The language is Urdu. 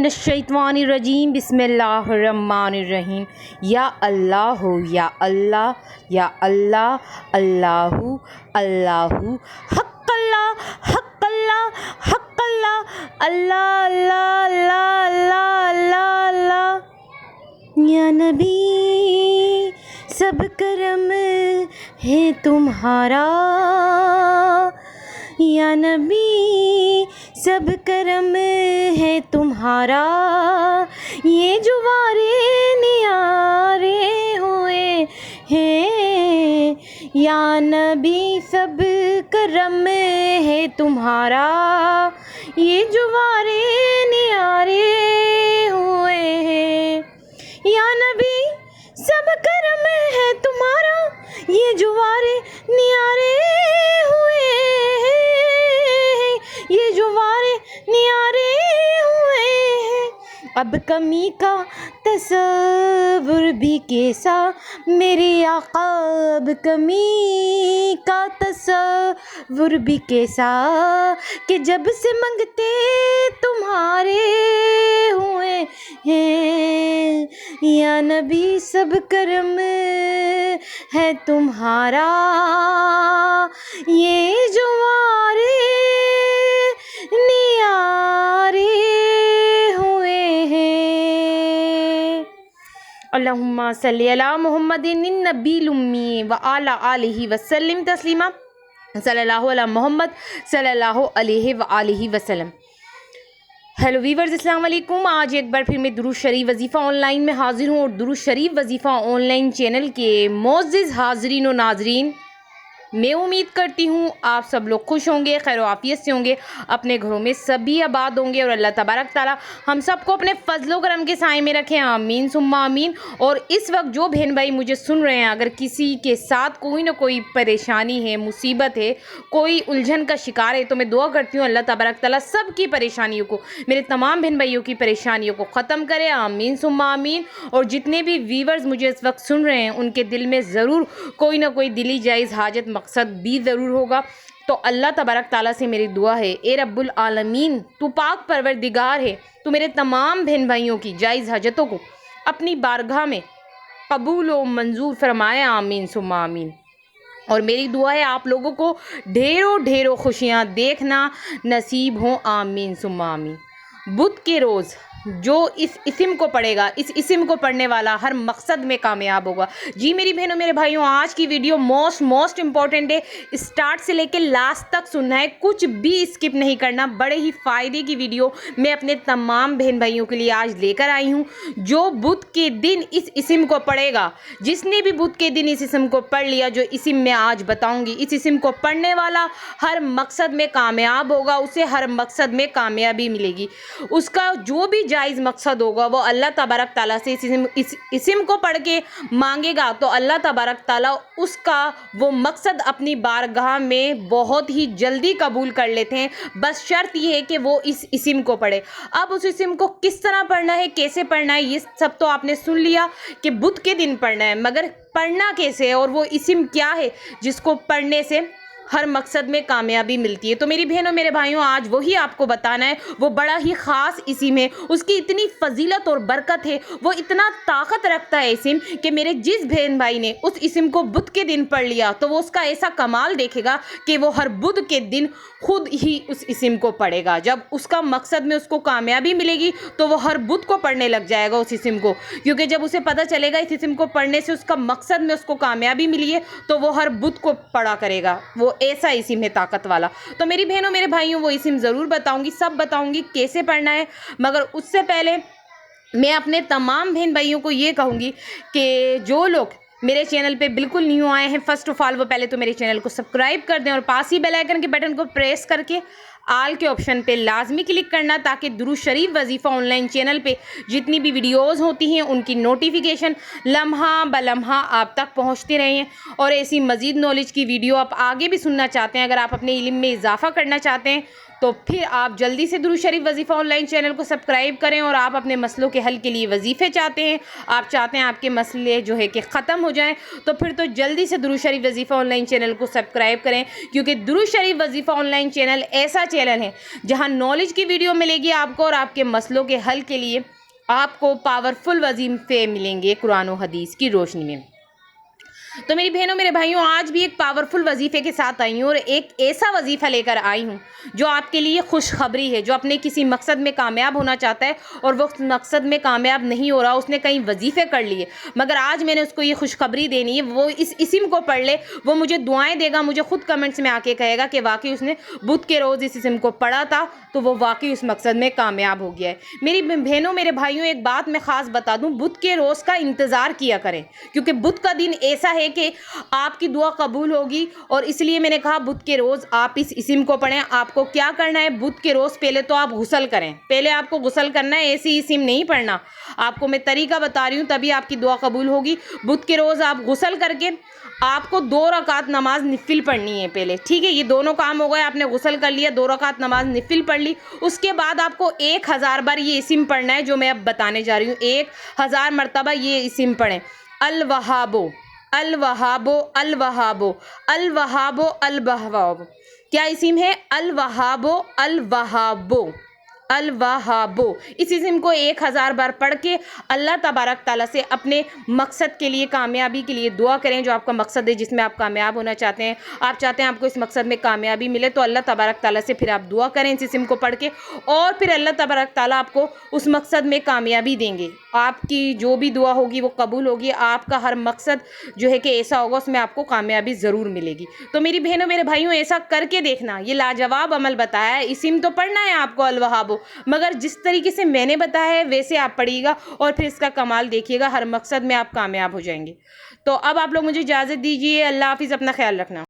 الشیطانirrajیم بسم اللہ الرحمن الرحیم یا اللہ یا اللہ یا اللہ اللہ اللہ حق اللہ حق اللہ حق اللہ اللہ اللہ اللہ اللہ اللہ اللہ یا نبی سب کرم ہے تمہارا یا نبی سب کرم ہے تمہارا یہ جو وارے نیارے ہوئے ہیں یا نبی سب کرم ہے تمہارا یہ جو وارے نیارے ہوئے ہیں یا نبی سب کرم ہے تمہارا یہ جو وارے نیارے ہوئے ہیں یہ جو وارے نیارے ہوئے ہیں اب کمی کا تصور بھی کیسا میرے آقا اب کمی کا تصور بھی کیسا کہ جب سے منگتے تمہارے ہوئے ہیں یا نبی سب کرم ہے تمہارا یہ جو وارے نیارے ہوئے ہیں اللہم صلی علی محمد النبی الامی وعلی آلہ وسلم تسلیما صلی اللہ علی محمد صلی اللہ علیہ وآلہ وسلم۔ ہیلو ویورز، السلام علیکم۔ آج ایک بار پھر میں درود شریف وظیفہ آن لائن میں حاضر ہوں اور درود شریف وظیفہ آن لائن چینل کے معزز حاضرین و ناظرین، میں امید کرتی ہوں آپ سب لوگ خوش ہوں گے، خیر و عافیت سے ہوں گے، اپنے گھروں میں سبھی آباد ہوں گے اور اللہ تبارک تعالیٰ ہم سب کو اپنے فضل و کرم کے سائے میں رکھیں، آمین ثم آمین۔ اور اس وقت جو بہن بھائی مجھے سن رہے ہیں، اگر کسی کے ساتھ کوئی نہ کوئی پریشانی ہے، مصیبت ہے، کوئی الجھن کا شکار ہے، تو میں دعا کرتی ہوں اللہ تبارک تعالیٰ سب کی پریشانیوں کو، میرے تمام بہن بھائیوں کی پریشانیوں کو ختم کرے، آمین ثم آمین۔ اور جتنے بھی ویورز مجھے اس وقت سن رہے ہیں، ان کے دل میں ضرور کوئی نہ کوئی دلی جائز حاجت مقصد بھی ضرور ہوگا، تو اللہ تبارک تعالیٰ سے میری دعا ہے، اے رب العالمین تو پاک پروردگار ہے، تو میرے تمام بہن بھائیوں کی جائز حاجتوں کو اپنی بارگاہ میں قبول و منظور فرمائے، آمین ثم آمین۔ اور میری دعا ہے آپ لوگوں کو ڈھیروں ڈھیروں خوشیاں دیکھنا نصیب ہوں، آمین ثم آمین۔ بدھ کے روز جو اس اسم کو پڑھے گا، اس اسم کو پڑھنے والا ہر مقصد میں کامیاب ہوگا۔ جی میری بہنوں میرے بھائیوں، آج کی ویڈیو موسٹ امپورٹنٹ ہے، اسٹارٹ سے لے کے لاسٹ تک سننا ہے، کچھ بھی اسکپ نہیں کرنا، بڑے ہی فائدے کی ویڈیو میں اپنے تمام بہن بھائیوں کے لیے آج لے کر آئی ہوں۔ جو بدھ کے دن اس اسم کو پڑھے گا، جس نے بھی بدھ کے دن اس اسم کو پڑھ لیا، جو اسم میں آج بتاؤں گی، اس اسم کو پڑھنے والا ہر مقصد میں کامیاب ہوگا، اسے ہر مقصد میں کامیابی ملے گی، اس کا جو بھی جائز مقصد ہوگا وہ اللہ تبارک تعالیٰ سے اس اسم کو پڑھ کے مانگے گا، تو اللہ تبارک تعالیٰ اس کا وہ مقصد اپنی بارگاہ میں بہت ہی جلدی قبول کر لیتے ہیں، بس شرط یہ ہے کہ وہ اس اسم کو پڑھے۔ اب اس اسم کو کس طرح پڑھنا ہے، کیسے پڑھنا ہے، یہ سب تو آپ نے سن لیا کہ بدھ کے دن پڑھنا ہے، مگر پڑھنا کیسے ہے اور وہ اسم کیا ہے جس کو پڑھنے سے ہر مقصد میں کامیابی ملتی ہے، تو میری بہنوں میرے بھائیوں آج وہی آپ کو بتانا ہے۔ وہ بڑا ہی خاص اسم ہے، اس کی اتنی فضیلت اور برکت ہے، وہ اتنا طاقت رکھتا ہے اسم کہ میرے جس بہن بھائی نے اس اسم کو بدھ کے دن پڑھ لیا تو وہ اس کا ایسا کمال دیکھے گا کہ وہ ہر بدھ کے دن خود ہی اس اسم کو پڑھے گا۔ جب اس کا مقصد میں اس کو کامیابی ملے گی تو وہ ہر بدھ کو پڑھنے لگ جائے گا اس اسم کو، کیونکہ جب اسے پتہ چلے گا اس اسم کو پڑھنے سے اس کا مقصد میں اس کو کامیابی ملی ہے تو وہ ہر بدھ کو پڑھا کرے گا، وہ ایسا اسم ہے طاقت والا۔ تو میری بہنوں میرے بھائیوں وہ اسم ضرور بتاؤں گی، سب بتاؤں گی کیسے پڑھنا ہے، مگر اس سے پہلے میں اپنے تمام بہن بھائیوں کو یہ کہوں گی کہ جو لوگ میرے چینل پہ بالکل نیو آئے ہیں، فرسٹ آف آل وہ پہلے تو میرے چینل کو سبسکرائب کر دیں اور پاس ہی بیل آئیکن کے بٹن کو پریس کر کے آل کے آپشن پہ لازمی کلک کرنا، تاکہ درود شریف وظیفہ آن لائن چینل پہ جتنی بھی ویڈیوز ہوتی ہیں ان کی نوٹیفیکیشن لمحہ بلمحہ آپ تک پہنچتے رہے ہیں۔ اور ایسی مزید نالج کی ویڈیو آپ آگے بھی سننا چاہتے ہیں، اگر آپ اپنے علم میں اضافہ کرنا چاہتے ہیں تو پھر آپ جلدی سے درود شریف وظیفہ آن لائن چینل کو سبسکرائب کریں، اور آپ اپنے مسئلوں کے حل کے لیے وظیفے چاہتے ہیں، آپ چاہتے ہیں آپ کے مسئلے جو ہے کہ ختم ہو جائیں، تو پھر تو جلدی سے درود شریف وظیفہ آن لائن چینل کو سبسکرائب کریں، کیونکہ درود شریف وظیفہ آن لائن چینل ایسا چینل ہے جہاں نالج کی ویڈیو ملے گی آپ کو، اور آپ کے مسئلوں کے حل کے لیے آپ کو پاورفل وظیفے ملیں گے قرآن و حدیث کی روشنی میں۔ تو میری بہنوں میرے بھائیوں، آج بھی ایک پاورفل وظیفے کے ساتھ آئی ہوں، اور ایک ایسا وظیفہ لے کر آئی ہوں جو آپ کے لیے خوشخبری ہے۔ جو اپنے کسی مقصد میں کامیاب ہونا چاہتا ہے اور وہ مقصد میں کامیاب نہیں ہو رہا، اس نے کئی وظیفے کر لیے، مگر آج میں نے اس کو یہ خوشخبری دینی ہے، وہ اس اسم کو پڑھ لے، وہ مجھے دعائیں دے گا، مجھے خود کمنٹس میں آ کے کہے گا کہ واقعی اس نے بدھ کے روز اس اسم کو پڑھا تھا تو وہ واقعی اس مقصد میں کامیاب ہو گیا ہے۔ میری بہنوں میرے بھائیوں، ایک بات میں خاص بتا دوں، بدھ کے روز کا انتظار کیا کریں، کیونکہ بدھ کا دن ایسا ہے کہ آپ کی دعا قبول ہوگی، اور اس لیے میں نے کہا بدھ کے روز آپ اس اسم کو پڑھیں۔ آپ کو کیا کرنا ہے؟ بدھ کے روز پہلے تو آپ غسل کریں، پہلے آپ کو غسل کرنا ہے، ایسی اسم نہیں پڑھنا، آپ کو میں طریقہ بتا رہی ہوں، تبھی آپ کی دعا قبول ہوگی۔ بدھ کے روز آپ غسل کر کے آپ کو 2 رکعت نماز نفل پڑھنی ہے پہلے، ٹھیک ہے؟ یہ دونوں کام ہو گئے، آپ نے غسل کر لیا، 2 رکعت نماز نفل پڑھ لی، اس کے بعد آپ کو 1000 بار یہ اسم پڑھنا ہے جو میں اب بتانے جا رہی ہوں۔ 1000 مرتبہ یہ اسم پڑھیں، الوہابو الوہابو الوہابو الوہابو الوہابو۔ کیا اسم ہے؟ الوہابو الوہابو الوہابو۔ اس اسم کو 1000 بار پڑھ کے اللہ تبارک تعالیٰ سے اپنے مقصد کے لیے، کامیابی کے لیے دعا کریں، جو آپ کا مقصد ہے جس میں آپ کامیاب ہونا چاہتے ہیں، آپ چاہتے ہیں آپ کو اس مقصد میں کامیابی ملے، تو اللہ تبارک تعالیٰ سے پھر آپ دعا کریں اس اسم کو پڑھ کے، اور پھر اللہ تبارک تعالیٰ آپ کو اس مقصد میں کامیابی دیں گے، آپ کی جو بھی دعا ہوگی وہ قبول ہوگی، آپ کا ہر مقصد جو ہے کہ ایسا ہوگا اس میں آپ کو کامیابی ضرور ملے گی۔ تو میری بہنوں میرے بھائیوں، ایسا کر کے دیکھنا، یہ لاجواب عمل بتایا ہے، اسم تو پڑھنا ہے آپ کو الوہابو، مگر جس طریقے سے میں نے بتایا ہے ویسے آپ پڑھیے گا، اور پھر اس کا کمال دیکھیے گا، ہر مقصد میں آپ کامیاب ہو جائیں گے۔ تو اب آپ لوگ مجھے اجازت دیجیے، اللہ حافظ، اپنا خیال رکھنا۔